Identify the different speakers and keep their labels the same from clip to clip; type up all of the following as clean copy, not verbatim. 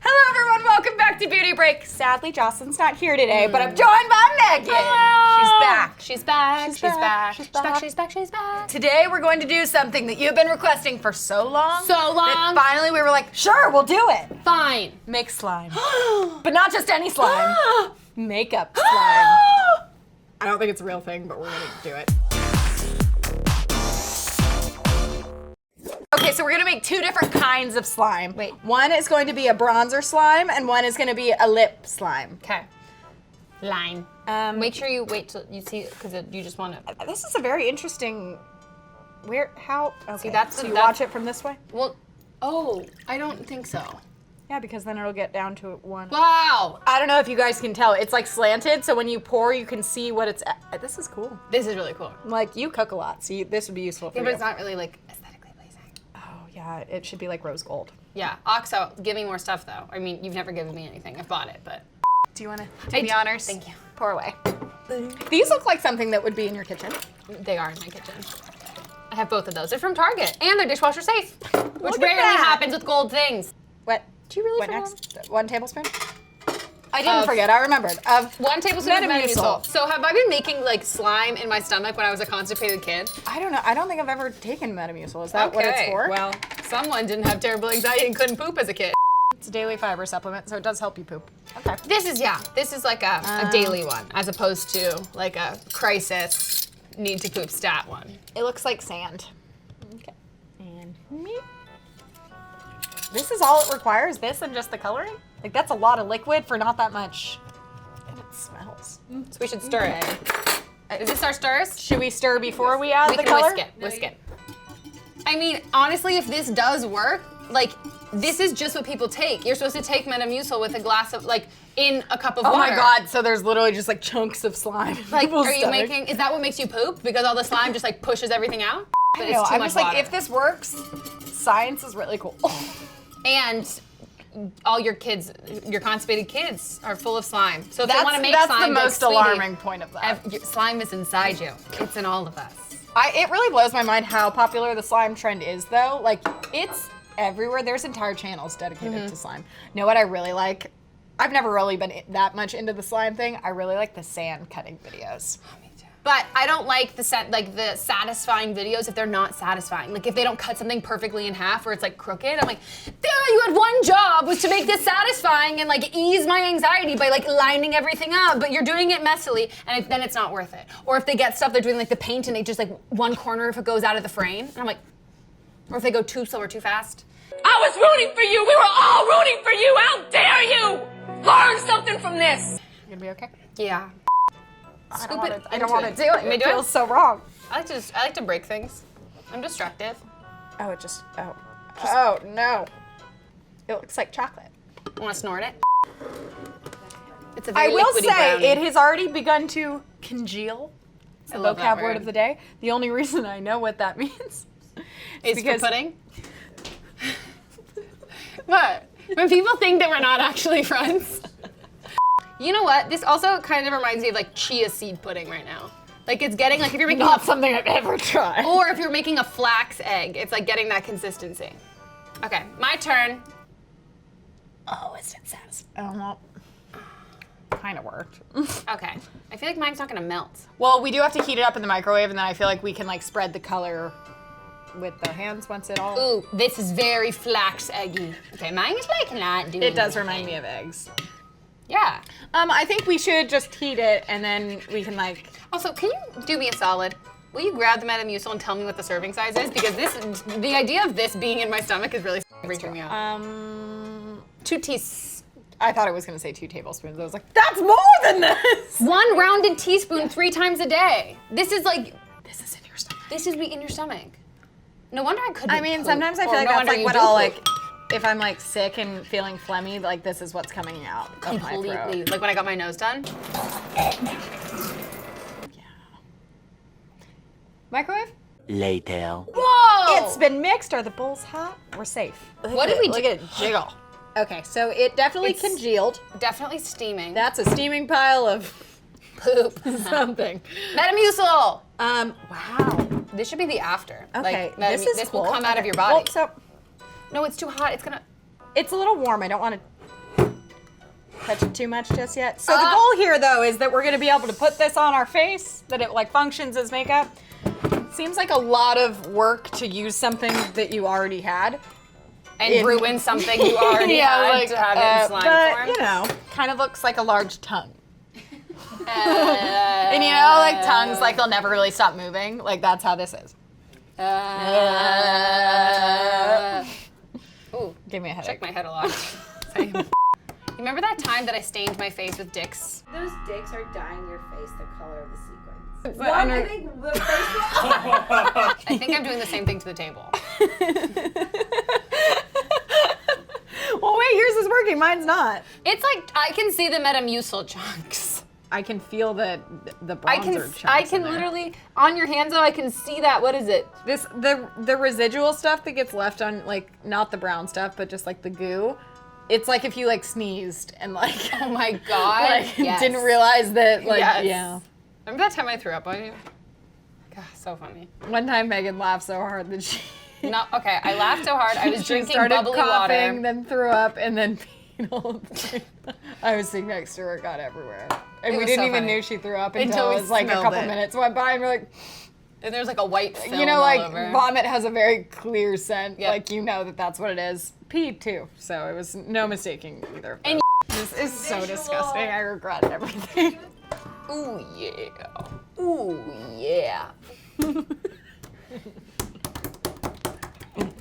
Speaker 1: Hello everyone, welcome back to Beauty Break. Sadly, Jocelyn's not here today, but I'm joined by Megan.
Speaker 2: Hello.
Speaker 1: She's back.
Speaker 2: She's back.
Speaker 1: Today we're going to do something that you've been requesting for so long. That
Speaker 2: So long.
Speaker 1: finally we were like, sure, we'll do it.
Speaker 2: Fine.
Speaker 1: Make slime. But not just any slime. Makeup slime. I don't think it's a real thing, but we're gonna do it. Okay, so we're gonna make two different kinds of slime.
Speaker 2: Wait.
Speaker 1: One is going to be a bronzer slime, and one is gonna be a lip slime.
Speaker 2: Okay. Line. Make sure you wait till you see, because you just want to.
Speaker 1: This is a very interesting. How? Okay.
Speaker 2: See, that's
Speaker 1: so
Speaker 2: the-
Speaker 1: you
Speaker 2: that's-
Speaker 1: watch it from this way?
Speaker 2: Well, oh, I don't think so.
Speaker 1: Yeah, because then it'll get down to one.
Speaker 2: Wow.
Speaker 1: I don't know if you guys can tell. It's like slanted, so when you pour, you can see what it's. This is cool.
Speaker 2: This is really cool.
Speaker 1: Like you cook a lot, so this would be useful for
Speaker 2: Yeah,
Speaker 1: you.
Speaker 2: but it's not really like aesthetically pleasing.
Speaker 1: Oh yeah, it should be like rose gold.
Speaker 2: Yeah. Oxo, give me more stuff though. I mean, you've never given me anything. I've bought it, but.
Speaker 1: Do you want to do the honors?
Speaker 2: Thank you.
Speaker 1: Pour away. These look like something that would be in your kitchen.
Speaker 2: They are in my kitchen. I have both of those. They're from Target, and they're dishwasher safe, which
Speaker 1: Look at
Speaker 2: rarely
Speaker 1: that.
Speaker 2: happens with gold things.
Speaker 1: What?
Speaker 2: Do you really
Speaker 1: What
Speaker 2: forget?
Speaker 1: next? 1 tablespoon? I didn't
Speaker 2: Of-
Speaker 1: forget. I remembered. Of
Speaker 2: 1 tablespoon of
Speaker 1: Metamucil.
Speaker 2: Metamucil. So have I been making like slime in my stomach when I was a constipated kid?
Speaker 1: I don't know. I don't think I've ever taken Metamucil. Is that what it's for?
Speaker 2: Well, someone didn't have terrible anxiety and couldn't poop as a kid.
Speaker 1: It's a daily fiber supplement, so it does help you poop. Okay.
Speaker 2: This is like a daily one, as opposed to like a crisis need to poop stat one.
Speaker 1: It looks like sand. Okay. And this is all it requires, this and just the coloring? Like that's a lot of liquid for not that much. And it smells.
Speaker 2: So we should stir it. Is this our stirs?
Speaker 1: Should we stir before we add
Speaker 2: We
Speaker 1: the
Speaker 2: can
Speaker 1: color?
Speaker 2: whisk it. I mean, honestly, if this does work, like, this is just what people take. You're supposed to take Metamucil with a glass of, like, in a cup of
Speaker 1: Oh
Speaker 2: water.
Speaker 1: my god, so there's literally just like chunks of slime. in
Speaker 2: Like,
Speaker 1: people's
Speaker 2: are you
Speaker 1: stomach.
Speaker 2: making, is that what makes you poop? Because all the slime just, like, pushes everything out? But
Speaker 1: I know, I'm
Speaker 2: much
Speaker 1: just like,
Speaker 2: water.
Speaker 1: if this works, science is really cool.
Speaker 2: And all your kids, your constipated kids are full of slime. So if they want to make
Speaker 1: that's
Speaker 2: slime,
Speaker 1: the most
Speaker 2: like,
Speaker 1: alarming point of that.
Speaker 2: slime is inside you. It's in all of us.
Speaker 1: It really blows my mind how popular the slime trend is, though. Like, it's everywhere. There's entire channels dedicated to slime. You know what I really like? I've never really been that much into the slime thing. I really like the sand cutting videos.
Speaker 2: But I don't like the satisfying videos if they're not satisfying. Like if they don't cut something perfectly in half or it's like crooked. I'm like, you had one job was to make this satisfying and like ease my anxiety by like lining everything up, but you're doing it messily and then it's not worth it. Or if they get stuff, they're doing like the paint and they just like one corner if it goes out of the frame. And I'm like, or if they go too slow or too fast.
Speaker 3: I was rooting for you. We were all rooting for you. How dare you? Learn something from this.
Speaker 1: You gonna be okay?
Speaker 2: Yeah.
Speaker 1: I don't want to do it.
Speaker 2: May
Speaker 1: It
Speaker 2: do it?
Speaker 1: feels so wrong.
Speaker 2: I like to break things. I'm destructive.
Speaker 1: Oh no. It looks like chocolate.
Speaker 2: Want to snort it? It's a
Speaker 1: I
Speaker 2: very
Speaker 1: will
Speaker 2: liquidy
Speaker 1: say,
Speaker 2: brownie.
Speaker 1: it has already begun to congeal. It's the
Speaker 2: love that
Speaker 1: vocab word of the day. The only reason I know what that means
Speaker 2: It's
Speaker 1: because
Speaker 2: for pudding? What? When people think that we're not actually friends. You know what? This also kind of reminds me of like chia seed pudding right now. Like it's getting like if you're making
Speaker 1: not something I've ever tried.
Speaker 2: or if you're making a flax egg, it's like getting that consistency. Okay, my turn.
Speaker 1: Oh, is it satisfying? Well, kind of worked.
Speaker 2: Okay, I feel like mine's not gonna melt.
Speaker 1: Well, we do have to heat it up in the microwave, and then I feel like we can like spread the color with the hands once it all.
Speaker 2: Ooh, this is very flax eggy. Okay, mine is like not doing
Speaker 1: It does
Speaker 2: anything.
Speaker 1: remind me of eggs.
Speaker 2: Yeah.
Speaker 1: I think we should just heat it, and then we can like.
Speaker 2: Also, can you do me a solid? Will you grab the Metamucil and tell me what the serving size is? Because the idea of this being in my stomach is really freaking me out. 2 teaspoons.
Speaker 1: I thought it was gonna say 2 tablespoons. I was like, that's more than this.
Speaker 2: 1 rounded teaspoon 3 times a day. This is like,
Speaker 1: This is in your stomach.
Speaker 2: this is in your stomach. No wonder I couldn't.
Speaker 1: I mean, sometimes I feel like that's like what I'll like. If I'm like sick and feeling phlegmy, like this is what's coming out of my throat.
Speaker 2: completely. Like when I got my nose done.
Speaker 1: Microwave?
Speaker 4: Later.
Speaker 2: Whoa!
Speaker 1: It's been mixed. Are the bowls hot? We're safe.
Speaker 2: What did we do?
Speaker 1: Look at it jiggle. Okay, so it definitely
Speaker 2: It's-
Speaker 1: congealed.
Speaker 2: Definitely steaming.
Speaker 1: That's a steaming pile of
Speaker 2: poop.
Speaker 1: something.
Speaker 2: Metamucil.
Speaker 1: Wow.
Speaker 2: This should be the after.
Speaker 1: Okay,
Speaker 2: Like,
Speaker 1: this is
Speaker 2: this
Speaker 1: cool.
Speaker 2: will come out of
Speaker 1: Okay.
Speaker 2: your body.
Speaker 1: Well, so
Speaker 2: No, it's too hot. It's gonna.
Speaker 1: it's a little warm. I don't want to touch it too much just yet. So the goal here, though, is that we're gonna be able to put this on our face, that it like functions as makeup. Seems like a lot of work to use something that you already had.
Speaker 2: And ruin something you already had to have it in slime form.
Speaker 1: You know, kind of looks like a large tongue. And you know, like tongues, like they'll never really stop moving. Like that's how this is.
Speaker 2: Ooh,
Speaker 1: give me a headache.
Speaker 2: Check my head a lot. Same. You remember that time that I stained my face with dicks?
Speaker 4: Those dicks are dyeing your face the color of the sequins.
Speaker 1: I
Speaker 2: think I'm doing the same thing to the table.
Speaker 1: Well, wait, yours is working. Mine's not.
Speaker 2: It's like I can see the Metamucil chunks.
Speaker 1: I can feel the bronzer chunks.
Speaker 2: I can literally on your hands though. I can see that. What is it?
Speaker 1: The residual stuff that gets left on, like, not the brown stuff, but just like the goo. It's like if you like sneezed and like,
Speaker 2: oh my god,
Speaker 1: like didn't realize that, like, yeah.
Speaker 2: Remember that time I threw up on you? God, so funny.
Speaker 1: One time Megan laughed so hard that she.
Speaker 2: No, okay, I laughed so hard. I was drinking
Speaker 1: started
Speaker 2: bubbly
Speaker 1: coughing,
Speaker 2: water.
Speaker 1: then threw up, and then peed all the time. I was sitting next to her, it got everywhere. And we didn't even know she threw up until it was like a couple minutes went by, and we're like.
Speaker 2: And there's like a white film
Speaker 1: you know, like
Speaker 2: all over.
Speaker 1: vomit has a very clear scent. Yep. Like you know that that's what it is. Pee too. So it was no mistaking either.
Speaker 2: And
Speaker 1: this is so disgusting. I regret everything.
Speaker 2: Ooh yeah. Ooh yeah.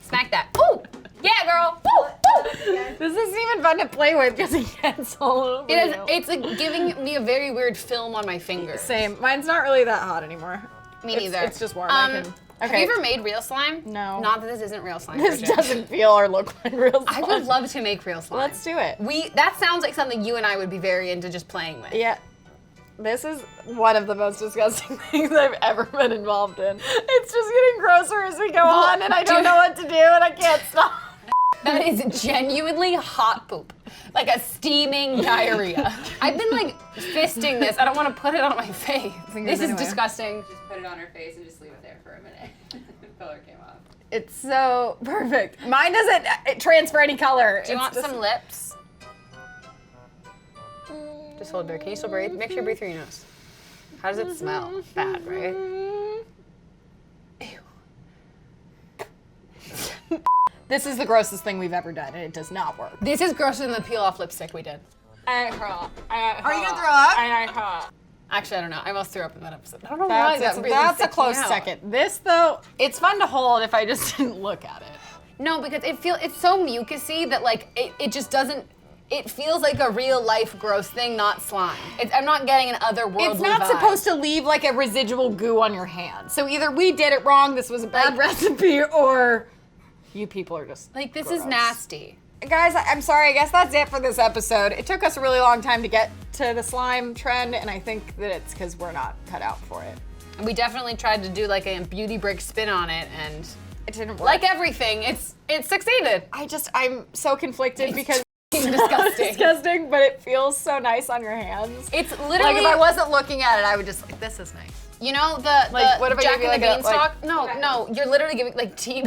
Speaker 2: Smack that. Ooh. Yeah, girl. Ooh. Ooh.
Speaker 1: This isn't even fun to play with because it gets all over.
Speaker 2: It is. It's like giving me a very weird film on my finger.
Speaker 1: Same. Mine's not really that hot anymore.
Speaker 2: Me neither.
Speaker 1: It's just warm.
Speaker 2: Have you ever made real slime?
Speaker 1: No.
Speaker 2: Not that this isn't real slime.
Speaker 1: This doesn't feel or look like real slime.
Speaker 2: I would love to make real slime.
Speaker 1: Let's do it.
Speaker 2: That sounds like something you and I would be very into just playing with.
Speaker 1: Yeah. This is one of the most disgusting things I've ever been involved in. It's just getting grosser as we go on, and I don't know what to do, and I can't stop.
Speaker 2: That is genuinely hot poop. Like a steaming diarrhea. I've been like fisting this. I don't want to put it on my face. This is disgusting.
Speaker 4: Just put it on her face and just leave it there for a minute. The color came off.
Speaker 1: It's so perfect. Mine doesn't transfer any color.
Speaker 2: Do you want some lips? Just hold there. Can you still breathe? Make sure you breathe through your nose. How does it smell? Bad, right? Ew.
Speaker 1: This is the grossest thing we've ever done, and it does not work.
Speaker 2: This is grosser than the peel-off lipstick we did.
Speaker 1: Are you gonna throw up?
Speaker 2: Actually, I don't know. I almost threw up in that episode. I don't know
Speaker 1: That's,
Speaker 2: why.
Speaker 1: that's a close second. This, though, it's fun to hold if I just didn't look at it.
Speaker 2: No, because it's so mucusy that like it just doesn't. It feels like a real life gross thing, not slime. I'm not getting an otherworldly
Speaker 1: It's not
Speaker 2: vibe.
Speaker 1: supposed to leave like a residual goo on your hand. So either we did it wrong, this was a bad recipe, or you people are just
Speaker 2: like this
Speaker 1: gross.
Speaker 2: is nasty.
Speaker 1: Guys, I'm sorry, I guess that's it for this episode. It took us a really long time to get to the slime trend, and I think that it's because we're not cut out for it.
Speaker 2: And we definitely tried to do like a beauty brick spin on it, and
Speaker 1: it didn't work.
Speaker 2: Like everything, it succeeded.
Speaker 1: I'm so conflicted because
Speaker 2: disgusting.
Speaker 1: Disgusting, but it feels so nice on your hands.
Speaker 2: It's literally
Speaker 1: like if I wasn't looking at it, I would just like, this is nice.
Speaker 2: You know the
Speaker 1: what if
Speaker 2: Jack
Speaker 1: I
Speaker 2: and the Beanstalk? No, you're literally giving like tea.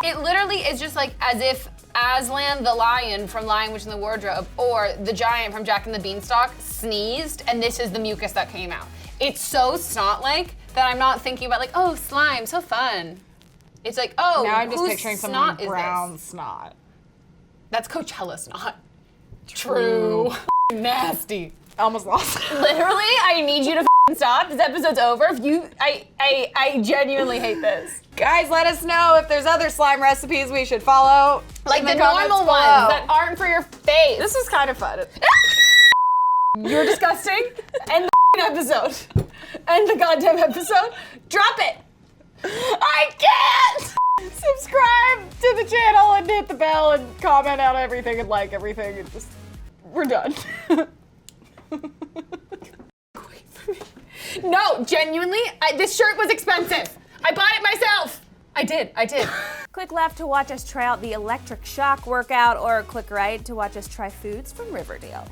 Speaker 2: It literally is just like as if Aslan the lion from Lion, Witch, and the Wardrobe, or the giant from Jack and the Beanstalk sneezed, and this is the mucus that came out. It's so snot-like that I'm not thinking about like, oh, slime, so fun. It's like, oh,
Speaker 1: now I'm just
Speaker 2: whose
Speaker 1: picturing some
Speaker 2: snot
Speaker 1: brown
Speaker 2: is this?
Speaker 1: snot.
Speaker 2: That's Coachella snot. True. Nasty.
Speaker 1: I almost lost it.
Speaker 2: Literally, I need you to stop. This episode's over. If you, I genuinely hate this.
Speaker 1: Guys, let us know if there's other slime recipes we should follow.
Speaker 2: Like the normal ones that aren't for your face.
Speaker 1: This was kind of fun.
Speaker 2: You're disgusting. End the episode. End the goddamn episode. Drop it.
Speaker 1: I can't! Subscribe to the channel and hit the bell and comment on everything and like everything. And just, we're done.
Speaker 2: No, genuinely, this shirt was expensive. I bought it myself. I did.
Speaker 4: Click left to watch us try out the electric shock workout, or click right to watch us try foods from Riverdale.